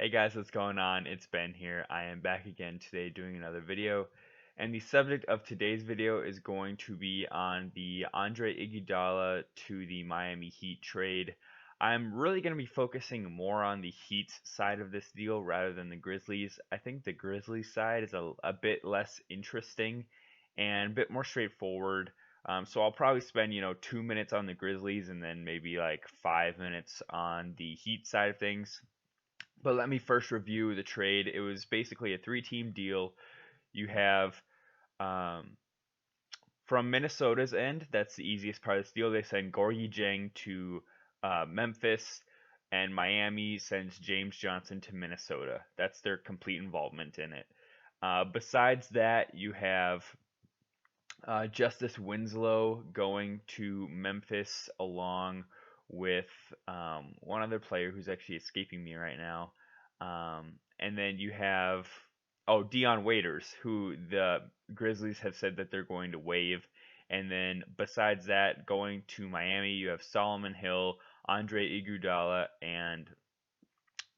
Hey guys, what's going on? It's Ben here. I am back again today doing another video. And the subject of today's video is going to be on the Andre Iguodala to the Miami Heat trade. I'm really going to be focusing more on the Heat's side of this deal rather than the Grizzlies. I think the Grizzlies side is a bit less interesting and a bit more straightforward. So I'll probably spend, 2 minutes on the Grizzlies and then maybe like 5 minutes on the Heat side of things. But let me first review the trade. It was basically a three-team deal. You have um, from Minnesota's end, that's the easiest part of this deal. They send Gorgie Jang to Memphis, and Miami sends James Johnson to Minnesota. That's their complete involvement in it. Besides that, you have Justise Winslow going to Memphis along with one other player who's actually escaping me right now. And then you have Dion Waiters, who the Grizzlies have said that they're going to waive. And then besides that, going to Miami, you have Solomon Hill, Andre Iguodala, and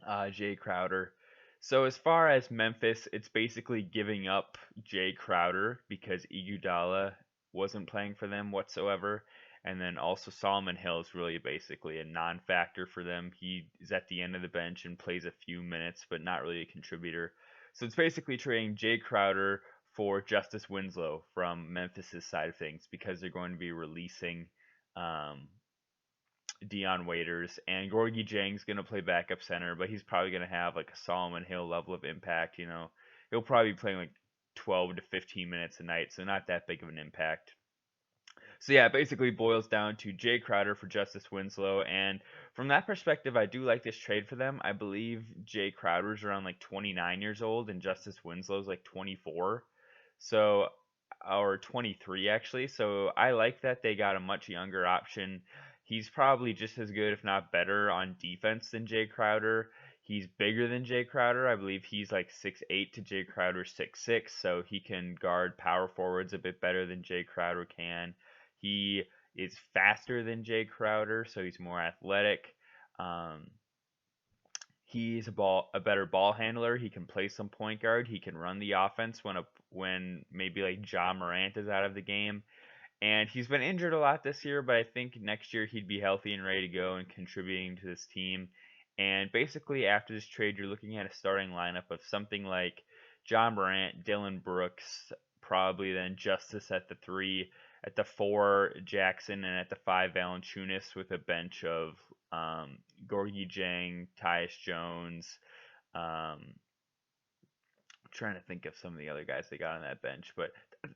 Jae Crowder. So as far as Memphis, it's basically giving up Jae Crowder because Iguodala wasn't playing for them whatsoever. And then also Solomon Hill is really basically a non-factor for them. He is at the end of the bench and plays a few minutes, but not really a contributor. So it's basically trading Jae Crowder for Justise Winslow from Memphis's side of things because they're going to be releasing um, Dion Waiters, and Gorgie Jang's going to play backup center, but he's probably going to have like a Solomon Hill level of impact. He'll probably be playing like 12 to 15 minutes a night, so not that big of an impact. So yeah, it basically boils down to Jae Crowder for Justise Winslow, and from that perspective, I do like this trade for them. I believe Jae Crowder's around like 29 years old, and Justise Winslow's like 24, so or 23 actually. So I like that they got a much younger option. He's probably just as good, if not better, on defense than Jae Crowder. He's bigger than Jae Crowder. I believe he's like 6'8" to Jae Crowder 6'6", so he can guard power forwards a bit better than Jae Crowder can. He is faster than Jae Crowder, so he's more athletic. Um, he's a better ball handler. He can play some point guard. He can run the offense when maybe like Ja Morant is out of the game. And he's been injured a lot this year, but I think next year he'd be healthy and ready to go and contributing to this team. And basically, after this trade, you're looking at a starting lineup of something like John Morant, Dillon Brooks, probably then Justice at the three, at the four, Jackson, and at the five, Valanciunas, with a bench of Gorgie Jang, Tyus Jones. Um, trying to think of some of the other guys they got on that bench, but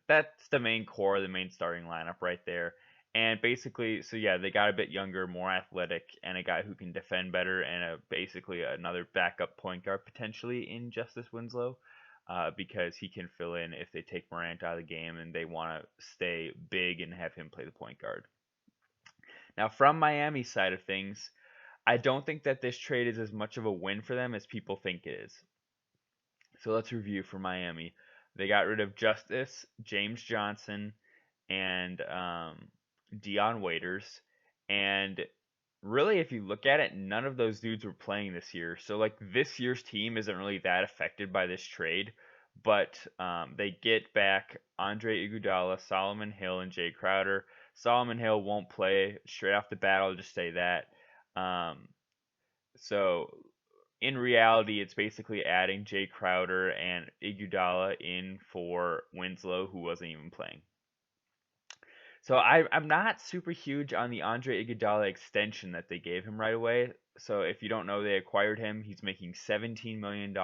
that's the main core, the main starting lineup right there. And basically, so yeah, they got a bit younger, more athletic, and a guy who can defend better, and basically another backup point guard potentially in Justise Winslow, because he can fill in if they take Morant out of the game and they want to stay big and have him play the point guard. Now, from Miami's side of things, I don't think that this trade is as much of a win for them as people think it is. So let's review for Miami. They got rid of Justice, James Johnson, and Dion Waiters. And really, if you look at it, none of those dudes were playing this year. So like this year's team isn't really that affected by this trade. But they get back Andre Iguodala, Solomon Hill, and Jae Crowder. Solomon Hill won't play straight off the bat. I'll just say that. Um, so in reality, it's basically adding Jae Crowder and Iguodala in for Winslow, who wasn't even playing. So I'm not super huge on the Andre Iguodala extension that they gave him right away. So if you don't know, they acquired him. He's making $17 million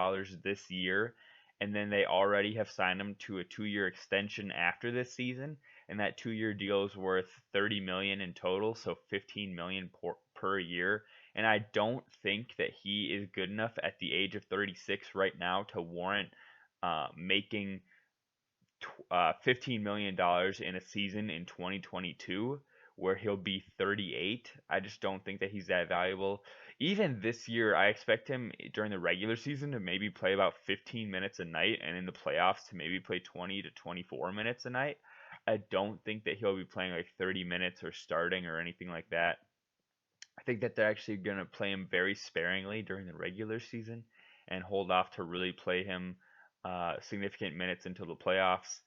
this year, and then they already have signed him to a 2-year extension after this season, and that 2-year deal is worth 30 million in total, so 15 million per year. And I don't think that he is good enough at the age of 36 right now to warrant making $15 million in a season in 2022 where he'll be 38. I just don't think that he's that valuable. Even this year, I expect him during the regular season to maybe play about 15 minutes a night, and in the playoffs to maybe play 20 to 24 minutes a night. I don't think that he'll be playing like 30 minutes or starting or anything like that. I think that they're actually going to play him very sparingly during the regular season. and hold off to really play him significant minutes until the playoffs.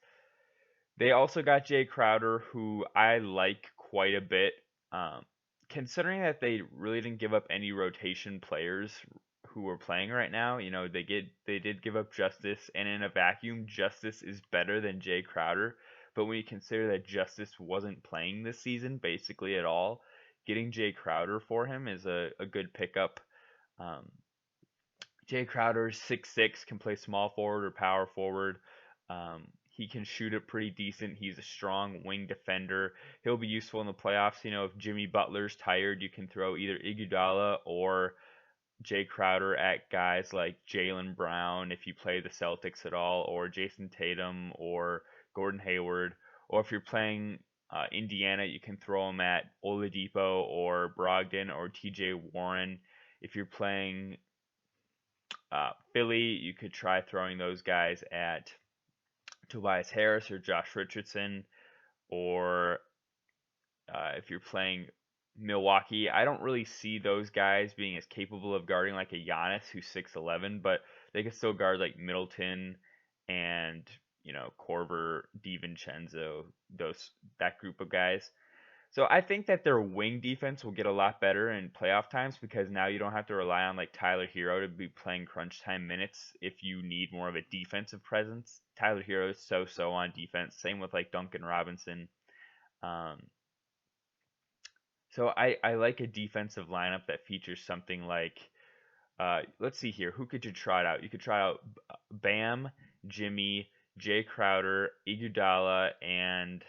They also got Jae Crowder, who I like quite a bit. Um, Considering that they really didn't give up any rotation players who are playing right now, they did give up Justice, and in a vacuum, Justice is better than Jae Crowder. But when you consider that Justice wasn't playing this season basically at all, getting Jae Crowder for him is a good pickup. Um, Jae Crowder is 6'6", can play small forward or power forward. He can shoot it pretty decent. He's a strong wing defender. He'll be useful in the playoffs. If Jimmy Butler's tired, you can throw either Iguodala or Jae Crowder at guys like Jaylen Brown if you play the Celtics at all, or Jason Tatum or Gordon Hayward. Or if you're playing Indiana, you can throw him at Oladipo or Brogdon or TJ Warren. If you're playing Philly, you could try throwing those guys at Tobias Harris or Josh Richardson, or if you're playing Milwaukee, I don't really see those guys being as capable of guarding like a Giannis who's 6'11", but they can still guard like Middleton and Korver, DiVincenzo, that group of guys. So I think that their wing defense will get a lot better in playoff times because now you don't have to rely on like Tyler Hero to be playing crunch time minutes if you need more of a defensive presence. Tyler Hero is so on defense. Same with like Duncan Robinson. Um, so I like a defensive lineup that features something like let's see here. Who could you try out? You could try out Bam, Jimmy, Jae Crowder, Iguodala, and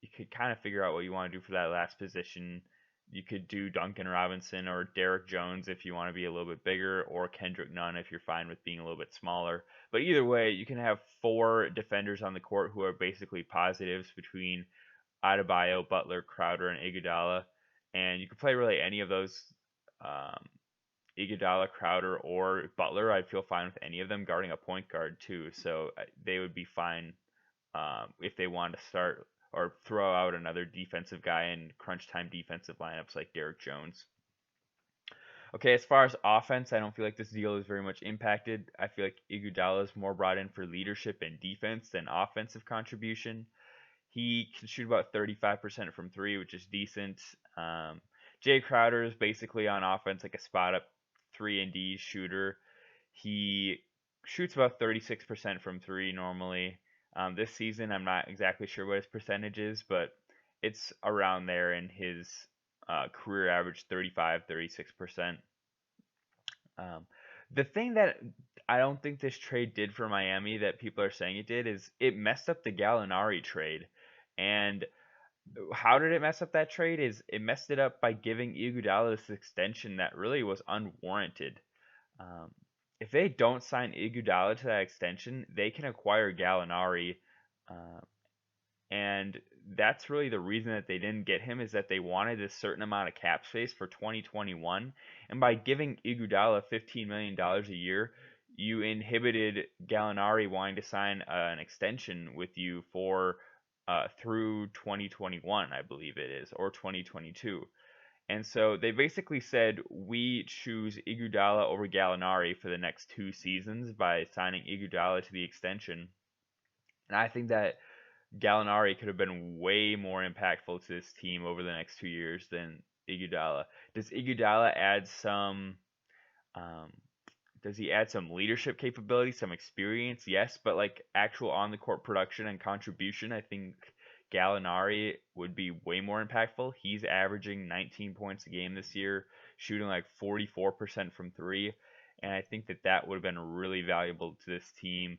you could kind of figure out what you want to do for that last position. You could do Duncan Robinson or Derek Jones if you want to be a little bit bigger, or Kendrick Nunn if you're fine with being a little bit smaller. But either way, you can have 4 defenders on the court who are basically positives between Adebayo, Butler, Crowder, and Iguodala. And you could play really any of those, Iguodala, Crowder, or Butler. I'd feel fine with any of them guarding a point guard too. So they would be fine if they wanted to start or throw out another defensive guy in crunch time defensive lineups like Derek Jones. Okay, as far as offense, I don't feel like this deal is very much impacted. I feel like Iguodala is more brought in for leadership and defense than offensive contribution. He can shoot about 35% from 3, which is decent. Jae Crowder is basically on offense like a spot up 3 and D shooter. He shoots about 36% from 3 normally. This season, I'm not exactly sure what his percentage is, but it's around there in his career average 35-36%. The thing that I don't think this trade did for Miami that people are saying it did is it messed up the Gallinari trade. And how did it mess up that trade? Is it messed it up by giving Iguodala this extension that really was unwarranted. If they don't sign Iguodala to that extension, they can acquire Gallinari, and that's really the reason that they didn't get him, is that they wanted a certain amount of cap space for 2021, and by giving Iguodala $15 million a year, you inhibited Gallinari wanting to sign an extension with you for through 2021, I believe it is, or 2022. And so they basically said, we choose Iguodala over Gallinari for the next 2 seasons by signing Iguodala to the extension. And I think that Gallinari could have been way more impactful to this team over the next 2 years than Iguodala. Does Iguodala add some does he add some leadership capability, some experience? Yes, but like actual on the court production and contribution, I think Gallinari would be way more impactful. He's averaging 19 points a game this year, shooting like 44% from 3, and I think that would have been really valuable to this team.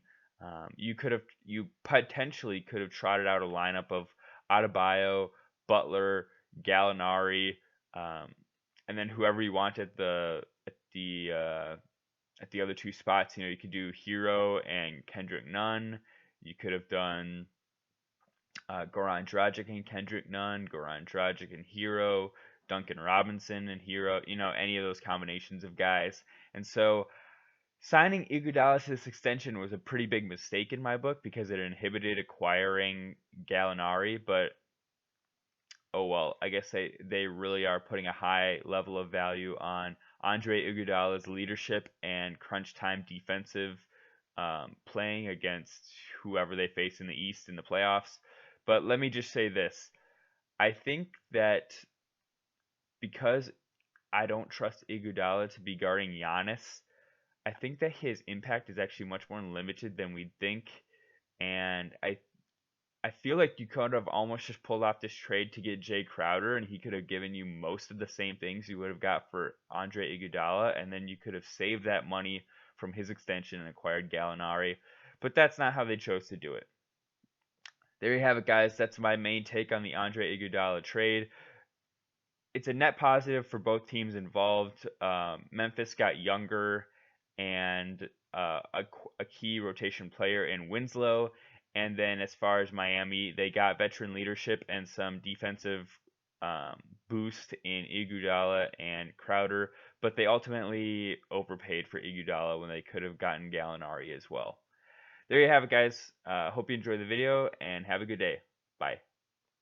You potentially could have trotted out a lineup of Adebayo, Butler, Gallinari, and then whoever you want at the other 2 spots. You could do Hero and Kendrick Nunn. You could have done Goran Dragic and Kendrick Nunn, Goran Dragic and Hero, Duncan Robinson and Hero, any of those combinations of guys. And so signing Iguodala to this extension was a pretty big mistake in my book because it inhibited acquiring Gallinari, but oh well, I guess they really are putting a high level of value on Andre Iguodala's leadership and crunch time defensive playing against whoever they face in the East in the playoffs. But let me just say this. I think that because I don't trust Iguodala to be guarding Giannis, I think that his impact is actually much more limited than we'd think. And I feel like you could have almost just pulled off this trade to get Jae Crowder, and he could have given you most of the same things you would have got for Andre Iguodala, and then you could have saved that money from his extension and acquired Gallinari. But that's not how they chose to do it. There you have it, guys. That's my main take on the Andre Iguodala trade. It's a net positive for both teams involved. Memphis got younger and a key rotation player in Winslow. And then as far as Miami, they got veteran leadership and some defensive boost in Iguodala and Crowder. But they ultimately overpaid for Iguodala when they could have gotten Gallinari as well. There you have it, guys. Hope you enjoyed the video and have a good day. Bye.